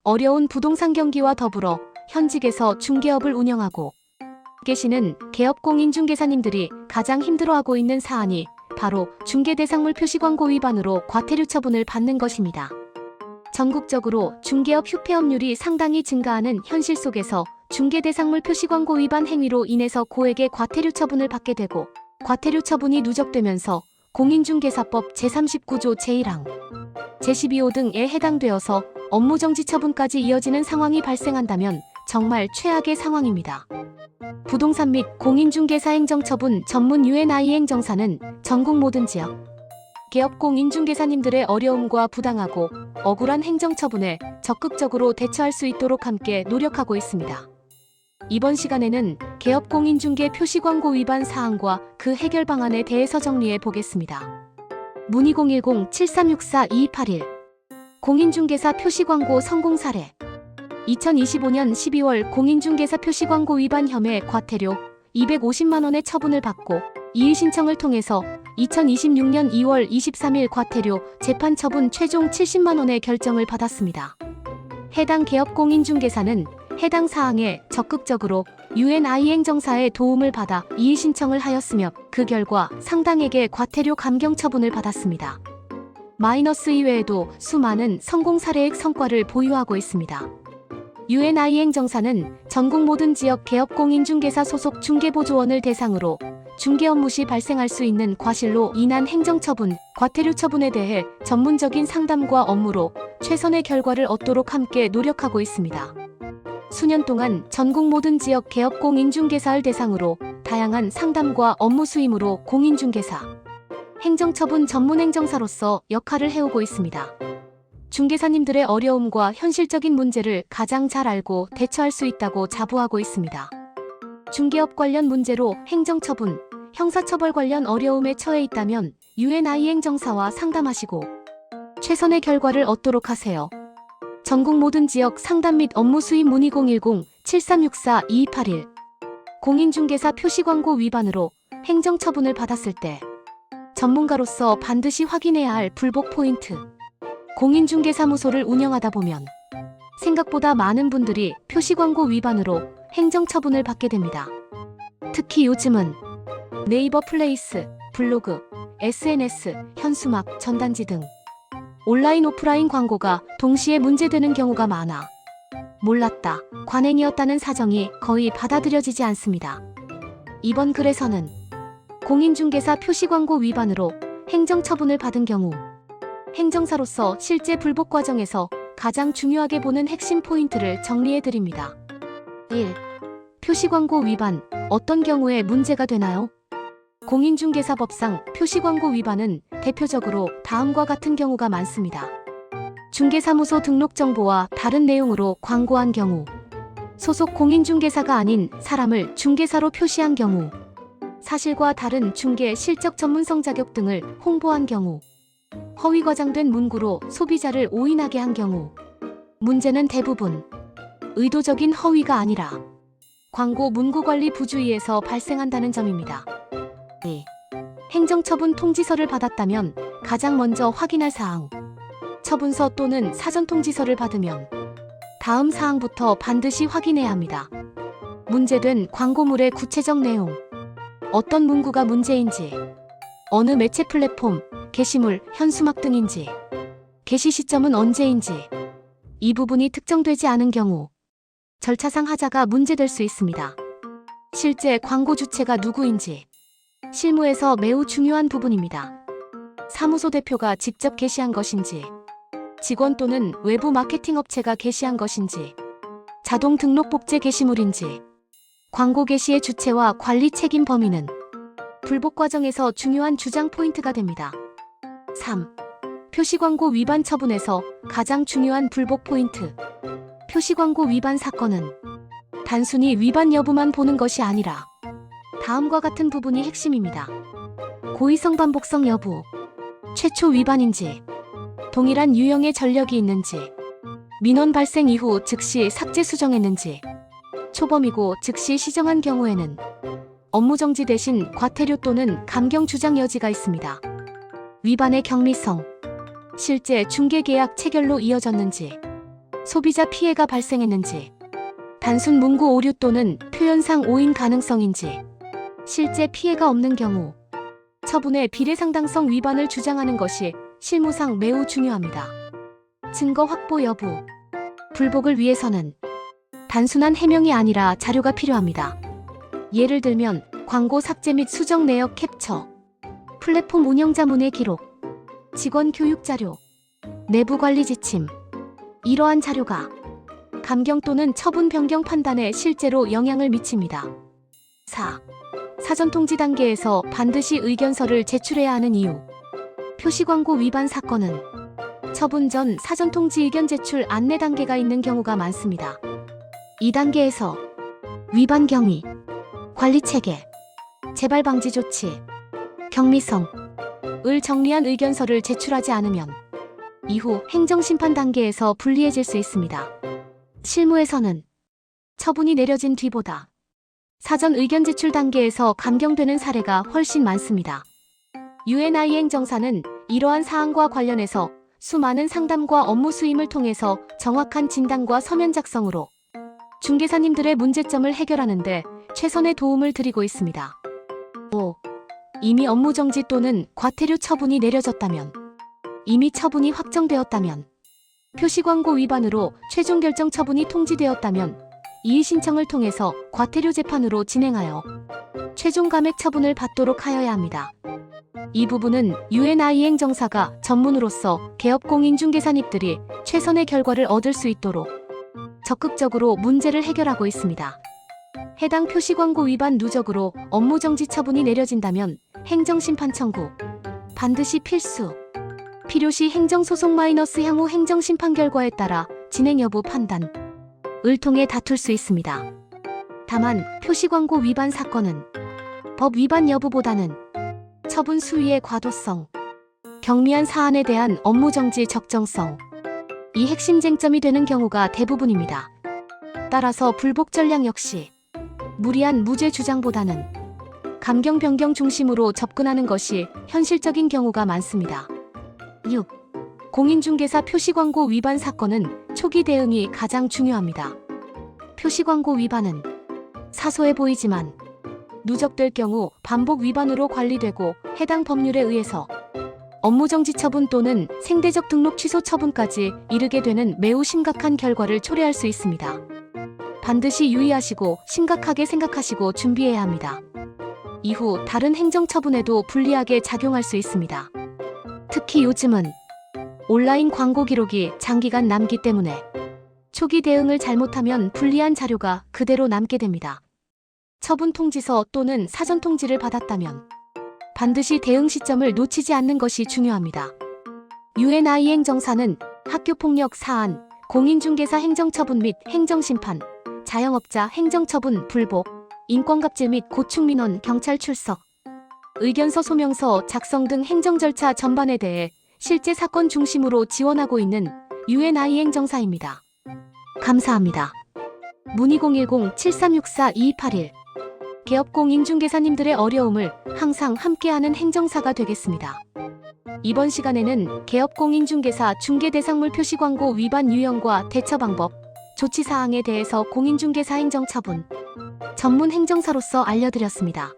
어려운 부동산 경기와 더불어 현직에서 중개업을 운영하고 계시는 개업공인중개사님들이 가장 힘들어하고 있는 사안이 바로 중개대상물 표시광고 위반으로 과태료 처분을 받는 것입니다. 전국적으로 중개업 휴폐업률이 상당히 증가하는 현실 속에서 중개대상물 표시광고 위반 행위로 인해서 고액의 과태료 처분을 받게 되고, 과태료 처분이 누적되면서 공인중개사법 제39조 제1항, 제12호 등에 해당되어서 업무정지 처분까지 이어지는 상황이 발생한다면 정말 최악의 상황입니다. 부동산 및 공인중개사 행정처분 전문 UNI 행정사는 전국 모든 지역 개업공인중개사님들의 어려움과 부당하고 억울한 행정처분에 적극적으로 대처할 수 있도록 함께 노력하고 있습니다. 이번 시간에는 개업공인중개 표시광고 위반 사항과 그 해결 방안에 대해서 정리해 보겠습니다. 문의 010-7364-2281 공인중개사 표시광고 성공 사례. 2025년 12월 공인중개사 표시광고 위반 혐의 과태료 250만원의 처분을 받고 이의 신청을 통해서 2026년 2월 23일 과태료 재판 처분 최종 70만원의 결정을 받았습니다. 해당 개업공인중개사는 해당 사항에 적극적으로 UNI 행정사의 도움을 받아 이의 신청을 하였으며 그 결과 상당액의 과태료 감경 처분을 받았습니다. 마이너스 이외에도 수많은 성공 사례의 성과를 보유하고 있습니다. UNI 행정사는 전국 모든 지역 개업공인중개사 소속 중개보조원을 대상으로 중개 업무 시 발생할 수 있는 과실로 인한 행정처분, 과태료 처분에 대해 전문적인 상담과 업무로 최선의 결과를 얻도록 함께 노력하고 있습니다. 수년 동안 전국 모든 지역 개업공인중개사를 대상으로 다양한 상담과 업무 수임으로 공인중개사, 행정처분 전문행정사로서 역할을 해오고 있습니다. 중개사님들의 어려움과 현실적인 문제를 가장 잘 알고 대처할 수 있다고 자부하고 있습니다. 중개업 관련 문제로 행정처분, 형사처벌 관련 어려움에 처해 있다면 UNI 행정사와 상담하시고 최선의 결과를 얻도록 하세요. 전국 모든 지역 상담 및 업무 수임 문의 010-7364-2281 공인중개사 표시광고 위반으로 행정처분을 받았을 때 전문가로서 반드시 확인해야 할 불복 포인트. 공인중개사무소를 운영하다 보면 생각보다 많은 분들이 표시광고 위반으로 행정처분을 받게 됩니다. 특히 요즘은 네이버 플레이스, 블로그, SNS, 현수막, 전단지 등 온라인 오프라인 광고가 동시에 문제되는 경우가 많아 몰랐다, 관행이었다는 사정이 거의 받아들여지지 않습니다. 이번 글에서는 공인중개사 표시광고 위반으로 행정처분을 받은 경우 행정사로서 실제 불복 과정에서 가장 중요하게 보는 핵심 포인트를 정리해드립니다. 1. 표시광고 위반, 어떤 경우에 문제가 되나요? 공인중개사법상 표시광고 위반은 대표적으로 다음과 같은 경우가 많습니다. 중개사무소 등록 정보와 다른 내용으로 광고한 경우, 소속 공인중개사가 아닌 사람을 중개사로 표시한 경우, 사실과 다른 중개 실적 전문성 자격 등을 홍보한 경우, 허위 과장된 문구로 소비자를 오인하게 한 경우. 문제는 대부분 의도적인 허위가 아니라 광고 문구 관리 부주의에서 발생한다는 점입니다. 2. 행정처분 통지서를 받았다면 가장 먼저 확인할 사항. 처분서 또는 사전 통지서를 받으면 다음 사항부터 반드시 확인해야 합니다. 문제된 광고물의 구체적 내용, 어떤 문구가 문제인지, 어느 매체 플랫폼, 게시물, 현수막 등인지, 게시 시점은 언제인지, 이 부분이 특정되지 않은 경우 절차상 하자가 문제될 수 있습니다. 실제 광고 주체가 누구인지, 실무에서 매우 중요한 부분입니다. 사무소 대표가 직접 게시한 것인지, 직원 또는 외부 마케팅 업체가 게시한 것인지, 자동 등록 복제 게시물인지, 광고 게시의 주체와 관리 책임 범위는 불복 과정에서 중요한 주장 포인트가 됩니다. 3. 표시광고 위반 처분에서 가장 중요한 불복 포인트. 표시광고 위반 사건은 단순히 위반 여부만 보는 것이 아니라 다음과 같은 부분이 핵심입니다. 고의성 반복성 여부, 최초 위반인지, 동일한 유형의 전력이 있는지, 민원 발생 이후 즉시 삭제 수정했는지, 초범이고 즉시 시정한 경우에는 업무정지 대신 과태료 또는 감경 주장 여지가 있습니다. 위반의 경미성, 실제 중개계약 체결로 이어졌는지, 소비자 피해가 발생했는지, 단순 문구 오류 또는 표현상 오인 가능성인지, 실제 피해가 없는 경우 처분의 비례상당성 위반을 주장하는 것이 실무상 매우 중요합니다. 증거 확보 여부. 불복을 위해서는 단순한 해명이 아니라 자료가 필요합니다. 예를 들면 광고 삭제 및 수정 내역 캡처, 플랫폼 운영자 문의 기록, 직원 교육 자료, 내부 관리 지침. 이러한 자료가 감경 또는 처분 변경 판단에 실제로 영향을 미칩니다. 4. 사전 통지 단계에서 반드시 의견서를 제출해야 하는 이유. 표시광고 위반 사건은 처분 전 사전 통지 의견 제출 안내 단계가 있는 경우가 많습니다. 이 단계에서 위반 경위, 관리 체계, 재발 방지 조치, 경미성을 정리한 의견서를 제출하지 않으면 이후 행정심판 단계에서 불리해질 수 있습니다. 실무에서는 처분이 내려진 뒤보다 사전 의견 제출 단계에서 감경되는 사례가 훨씬 많습니다. UNI 행정사는 이러한 사항과 관련해서 수많은 상담과 업무 수임을 통해서 정확한 진단과 서면 작성으로 중개사님들의 문제점을 해결하는 데 최선의 도움을 드리고 있습니다. 5. 이미 업무정지 또는 과태료 처분이 내려졌다면, 이미 처분이 확정되었다면, 표시광고 위반으로 최종 결정 처분이 통지되었다면 이의 신청을 통해서 과태료 재판으로 진행하여 최종 감액 처분을 받도록 하여야 합니다. 이 부분은 UNI 행정사가 전문으로서 개업 공인중개사님들이 최선의 결과를 얻을 수 있도록 적극적으로 문제를 해결하고 있습니다. 해당 표시광고 위반 누적으로 업무정지 처분이 내려진다면 행정심판 청구 반드시 필수. 필요시 행정소송 마이너스 향후 행정심판 결과에 따라 진행 여부 판단을 통해 다툴 수 있습니다. 다만 표시광고 위반 사건은 법 위반 여부보다는 처분 수위의 과도성, 경미한 사안에 대한 업무정지 적정성, 이 핵심 쟁점이 되는 경우가 대부분입니다. 따라서 불복 전략 역시 무리한 무죄 주장보다는 감경 변경 중심으로 접근하는 것이 현실적인 경우가 많습니다. 6. 공인중개사 표시광고 위반 사건은 초기 대응이 가장 중요합니다. 표시광고 위반은 사소해 보이지만 누적될 경우 반복 위반으로 관리되고 해당 법률에 의해서 업무정지 처분 또는 생대적 등록 취소 처분까지 이르게 되는 매우 심각한 결과를 초래할 수 있습니다. 반드시 유의하시고 심각하게 생각하시고 준비해야 합니다. 이후 다른 행정처분에도 불리하게 작용할 수 있습니다. 특히 요즘은 온라인 광고 기록이 장기간 남기 때문에 초기 대응을 잘못하면 불리한 자료가 그대로 남게 됩니다. 처분 통지서 또는 사전 통지를 받았다면 반드시 대응 시점을 놓치지 않는 것이 중요합니다. UNI 행정사는 학교폭력 사안, 공인중개사 행정처분 및 행정심판, 자영업자 행정처분 불복, 인권갑질 및 고충민원 경찰 출석, 의견서 소명서 작성 등 행정 절차 전반에 대해 실제 사건 중심으로 지원하고 있는 UNI 행정사입니다. 감사합니다. 문의 010-7364-2281. 개업 공인중개사님들의 어려움을 항상 함께하는 행정사가 되겠습니다. 이번 시간에는 개업 공인중개사 중개대상물 표시광고 위반 유형과 대처 방법, 조치사항에 대해서 공인중개사 행정처분 전문 행정사로서 알려드렸습니다.